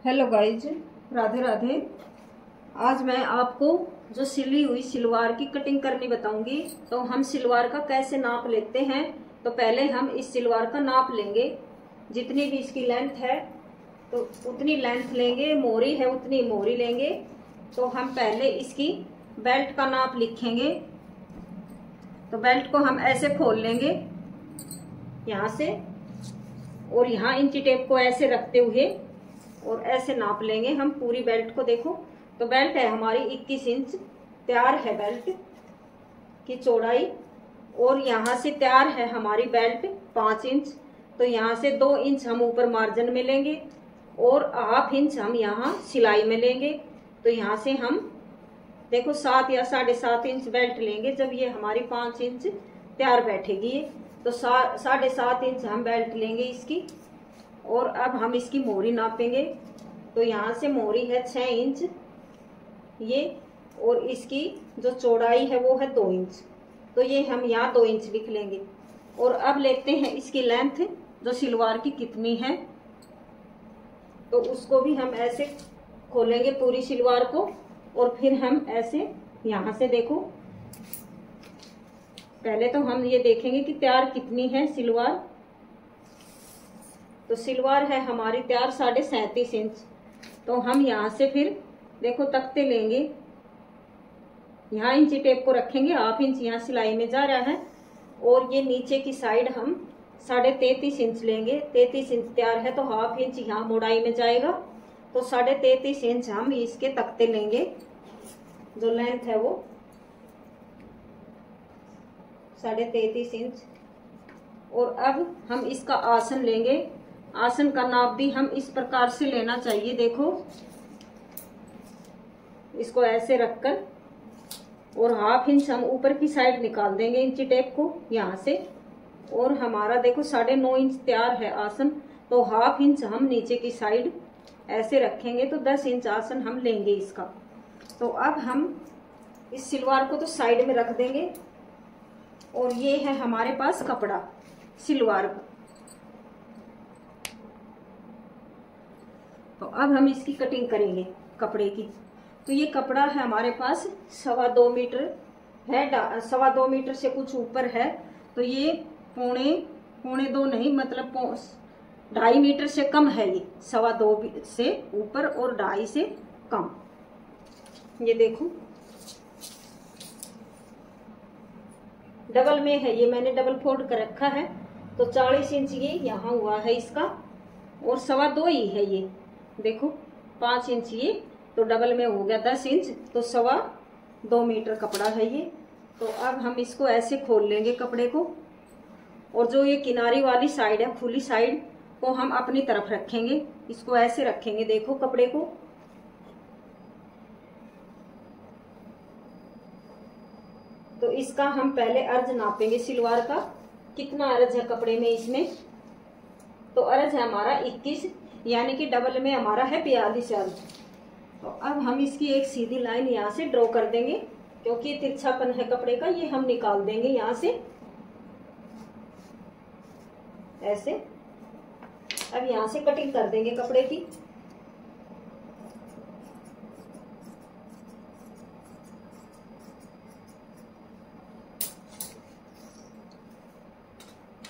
Hello guys, Radhe Radhe. आज मैं आपको जो सिली हुई सिलवार की कटिंग करनी बताऊंगी। तो हम सिलवार का कैसे नाप लेते हैं। तो पहले हम इस सिलवार का नाप लेंगे, जितनी भी इसकी लेंथ है तो उतनी लेंथ लेंगे, मोरी है उतनी मोरी लेंगे। तो हम पहले इसकी बेल्ट का नाप लिखेंगे। तो बेल्ट को हम ऐसे खोल लेंगे यहाँ से, और यहाँ इंची टेप को ऐसे रखते हुए और ऐसे नाप लेंगे हम पूरी बेल्ट को। देखो, तो बेल्ट है हमारी 21 इंच तैयार है बेल्ट की चौड़ाई, और यहाँ से तैयार है हमारी बेल्ट 5 इंच। तो यहाँ से 2 इंच हम ऊपर मार्जिन में लेंगे और ½ इंच हम यहाँ सिलाई में लेंगे। तो यहाँ से हम देखो 7 या 7.5 इंच बेल्ट लेंगे। जब ये हमारी 5 इंच तैयार बैठेगी तो 7.5 इंच हम बेल्ट लेंगे इसकी। और अब हम इसकी मोरी नापेंगे। तो यहाँ से मोरी है 6 इंच ये, और इसकी जो चौड़ाई है वो है 2 इंच। तो ये हम यहाँ 2 इंच लिख लेंगे। और अब लेते हैं इसकी लेंथ जो सिलवार की कितनी है। तो उसको भी हम ऐसे खोलेंगे पूरी सिलवार को, और फिर हम ऐसे यहाँ से देखो, पहले तो हम ये देखेंगे कि तैयार कितनी है सिलवार। तो सिलवार है हमारी तैयार 37.5 इंच। तो हम यहाँ से फिर देखो तख्ते लेंगे, यहाँ इंची टेप को रखेंगे, ½ इंच यहाँ सिलाई में जा रहा है, और ये नीचे की साइड हम 33.5 इंच लेंगे। 33 इंच तैयार है तो ½ इंच यहाँ मोड़ाई में जाएगा। तो 33.5 इंच हम इसके तख्ते लेंगे, जो लेंथ है वो 33.5 इंच। और अब हम इसका आसन लेंगे। आसन का नाप भी हम इस प्रकार से लेना चाहिए। देखो, इसको ऐसे रखकर और ½ इंच हम ऊपर की साइड निकाल देंगे इंची टेप को यहाँ से। और हमारा देखो 9.5 इंच तैयार है आसन। तो ½ इंच हम नीचे की साइड ऐसे रखेंगे, तो 10 इंच आसन हम लेंगे इसका। तो अब हम इस सिलवार को तो साइड में रख देंगे, और ये है हमारे पास कपड़ा सिलवार का। तो अब हम इसकी कटिंग करेंगे कपड़े की। तो ये कपड़ा है हमारे पास 2.25 मीटर है, 2.25 मीटर से कुछ ऊपर है। तो ये पौने 2 नहीं, मतलब 2.5 मीटर से कम है। ये 2.25 से ऊपर और 2.5 से कम। ये देखो डबल में है, ये मैंने डबल फोल्ड कर रखा है। तो 40 इंच ये यहाँ हुआ है इसका, और 2.25 ही है ये। देखो 5 इंच ये, तो डबल में हो गया 10 इंच। तो 2.25 मीटर कपड़ा है ये। तो अब हम इसको ऐसे खोल लेंगे कपड़े को, और जो ये किनारी वाली साइड है खुली साइड को हम अपनी तरफ रखेंगे। इसको ऐसे रखेंगे, देखो कपड़े को। तो इसका हम पहले अर्ज नापेंगे सिलवार का, कितना अर्ज है कपड़े में इसमें। तो अर्ज है हमारा 21, यानी कि डबल में हमारा है 42 अर्ज। तो अब हम इसकी एक सीधी लाइन यहाँ से ड्रॉ कर देंगे, क्योंकि तिरछापन है कपड़े का, ये हम निकाल देंगे यहाँ से ऐसे। अब यहाँ से कटिंग कर देंगे कपड़े की।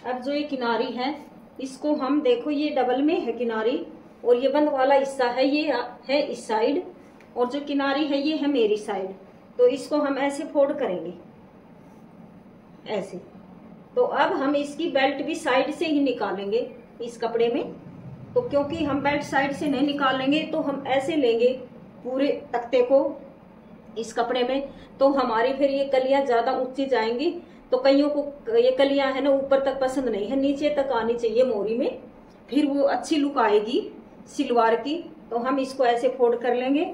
अब जो ये किनारी है इसको हम देखो, ये डबल में है किनारी, और ये बंद वाला हिस्सा है ये है इस साइड, और जो किनारी है ये है मेरी साइड। तो इसको हम ऐसे फोल्ड करेंगे ऐसे। तो अब हम इसकी बेल्ट भी साइड से ही निकालेंगे इस कपड़े में। तो क्योंकि हम बेल्ट साइड से नहीं निकालेंगे तो हम ऐसे लेंगे पूरे तख्ते को इस कपड़े में। तो हमारी फिर ये कलियां ज्यादा ऊंची जाएंगी। तो कईयों को ये कलियां है ना ऊपर तक पसंद नहीं है, नीचे तक आनी चाहिए मोरी में, फिर वो अच्छी लुक आएगी सिलवार की। तो हम इसको ऐसे फोल्ड कर लेंगे,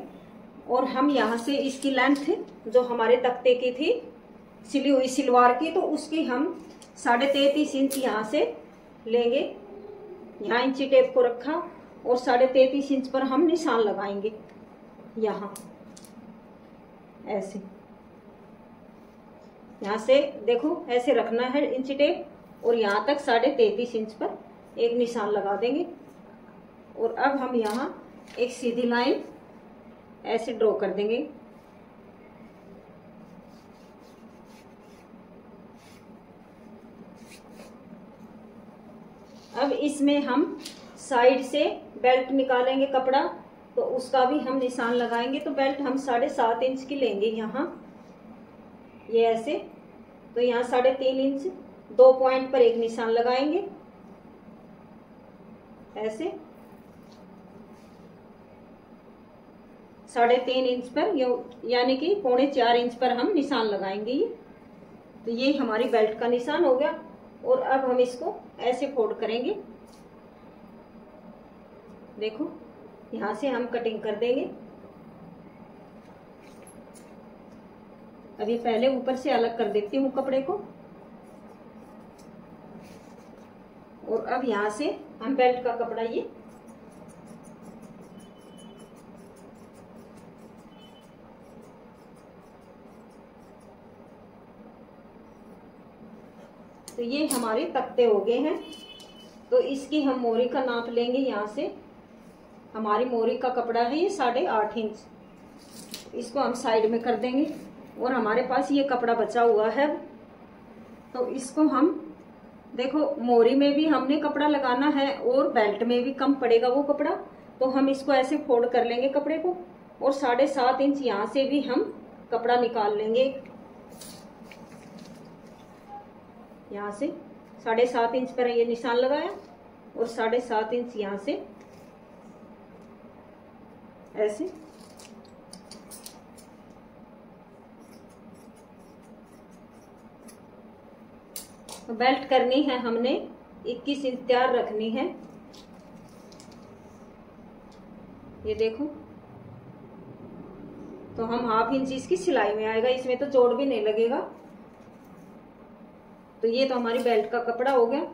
और हम यहाँ से इसकी लेंथ जो हमारे तख्ते की थी सिली हुई सिलवार की, तो उसकी हम 33.5 इंच यहाँ से लेंगे। यहाँ इंची टेप को रखा और 33.5 इंच पर हम निशान लगाएंगे यहाँ ऐसे। यहाँ से देखो ऐसे रखना है इंची टेप, और यहाँ तक 33.5 इंच पर एक निशान लगा देंगे। और अब हम यहाँ एक सीधी लाइन ऐसे ड्रॉ कर देंगे। अब इसमें हम साइड से बेल्ट निकालेंगे कपड़ा, तो उसका भी हम निशान लगाएंगे। तो बेल्ट हम 7.5 इंच की लेंगे यहाँ, ये ऐसे। तो यहाँ 3.5 इंच 2 पॉइंट पर एक निशान लगाएंगे ऐसे। 3.5 इंच पर यानी कि 3.25 इंच पर हम निशान लगाएंगे ये। तो ये हमारी बेल्ट का निशान हो गया। और अब हम इसको ऐसे फोल्ड करेंगे। देखो यहां से हम कटिंग कर देंगे। अभी पहले ऊपर से अलग कर देती हूँ कपड़े को। और अब यहां से हम बेल्ट का कपड़ा ये तो ये हमारे तख्ते हो गए हैं। तो इसकी हम मोरी का नाप लेंगे। यहाँ से हमारी मोरी का कपड़ा है ये 8.5 इंच। इसको हम साइड में कर देंगे। और हमारे पास ये कपड़ा बचा हुआ है, तो इसको हम देखो मोरी में भी हमने कपड़ा लगाना है और बेल्ट में भी कम पड़ेगा वो कपड़ा। तो हम इसको ऐसे फोल्ड कर लेंगे कपड़े को। और 7.5 इंच यहाँ से भी हम कपड़ा निकाल लेंगे। यहाँ से 7.5 इंच पर ये निशान लगाया और 7.5 इंच यहाँ से ऐसे। तो बेल्ट करनी है हमने 21 इंच तैयार रखनी है। ये देखो, तो हम 1/2 इंच इसकी सिलाई में आएगा, इसमें तो जोड़ भी नहीं लगेगा। तो ये तो हमारी बेल्ट का कपड़ा हो गया।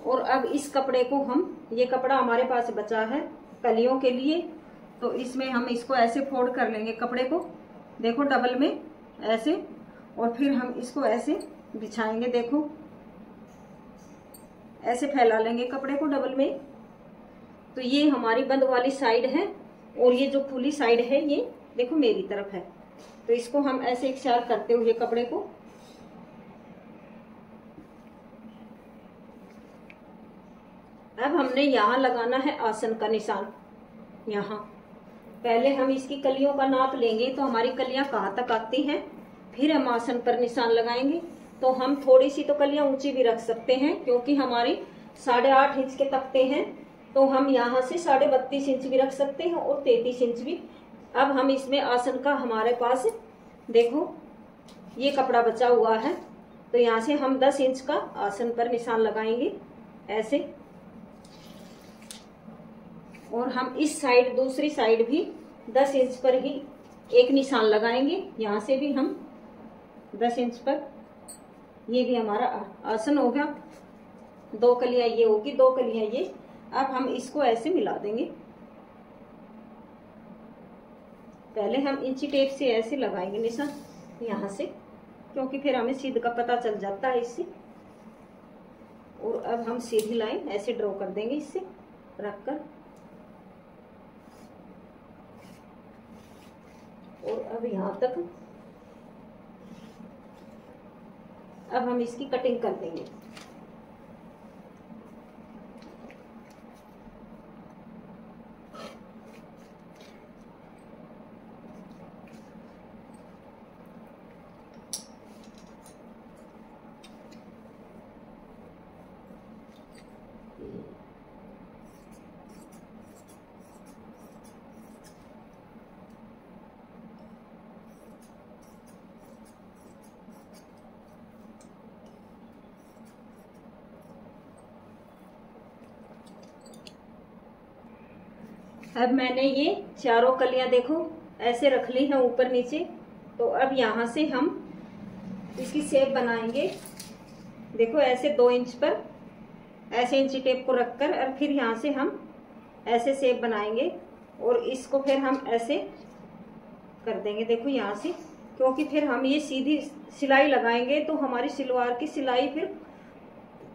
और अब इस कपड़े को हम, ये कपड़ा हमारे पास बचा है कलियों के लिए, तो इसमें हम इसको ऐसे फोल्ड कर लेंगे कपड़े को। देखो डबल में ऐसे। और फिर हम इसको ऐसे बिछाएंगे। देखो ऐसे फैला लेंगे कपड़े को डबल में। तो ये हमारी बंद वाली साइड है और ये जो खुली साइड है ये देखो मेरी तरफ है। तो इसको हम ऐसे इकसार करते हुए कपड़े को अब हमने यहाँ लगाना है आसन का निशान। यहाँ पहले हम इसकी कलियों का नाप लेंगे, तो हमारी कलियां कहाँ तक आती हैं, फिर हम आसन पर निशान लगाएंगे। तो हम थोड़ी सी तो कलियां ऊंची भी रख सकते हैं, क्योंकि हमारी 8.5 इंच के तख्ते हैं। तो हम यहाँ से 32.5 इंच भी रख सकते हैं और 33 इंच भी। अब हम इसमें आसन का हमारे पास देखो ये कपड़ा बचा हुआ है, तो यहाँ से हम 10 इंच का आसन पर निशान लगाएंगे ऐसे। और हम इस साइड दूसरी साइड भी 10 इंच पर ही एक निशान लगाएंगे। यहाँ से भी हम 10 इंच पर, ये भी हमारा आसन हो गया। 2 कलियां ये होगी, 2 कलियां ये। अब हम इसको ऐसे मिला देंगे। पहले हम इंची टेप से ऐसे लगाएंगे निशान यहाँ से, क्योंकि फिर हमें सीध का पता चल जाता है इससे। और अब हम सीधी लाइन ऐसे ड्रॉ कर देंगे इससे रखकर। और अब यहाँ तक अब हम इसकी कटिंग कर देंगे। अब मैंने ये चारों कलियां देखो ऐसे रख ली हैं ऊपर नीचे। तो अब यहाँ से हम इसकी शेप बनाएंगे। देखो ऐसे 2 इंच पर ऐसे इंची टेप को रखकर, और फिर यहाँ से हम ऐसे शेप बनाएंगे और इसको फिर हम ऐसे कर देंगे। देखो यहाँ से, क्योंकि फिर हम ये सीधी सिलाई लगाएंगे तो हमारी सलवार की सिलाई फिर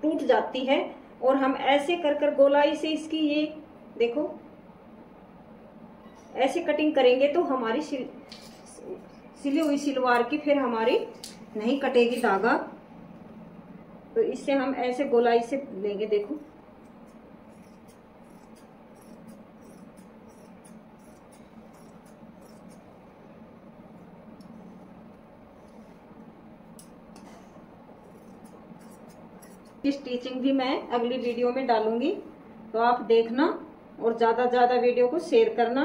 टूट जाती है। और हम ऐसे कर कर गोलाई से इसकी ये देखो ऐसे कटिंग करेंगे तो हमारी सिली हुई सलवार की फिर हमारी नहीं कटेगी धागा। तो इससे हम ऐसे गोलाई से लेंगे, देखो स्टिचिंग भी मैं अगली वीडियो में डालूंगी, तो आप देखना और ज्यादा वीडियो को शेयर करना।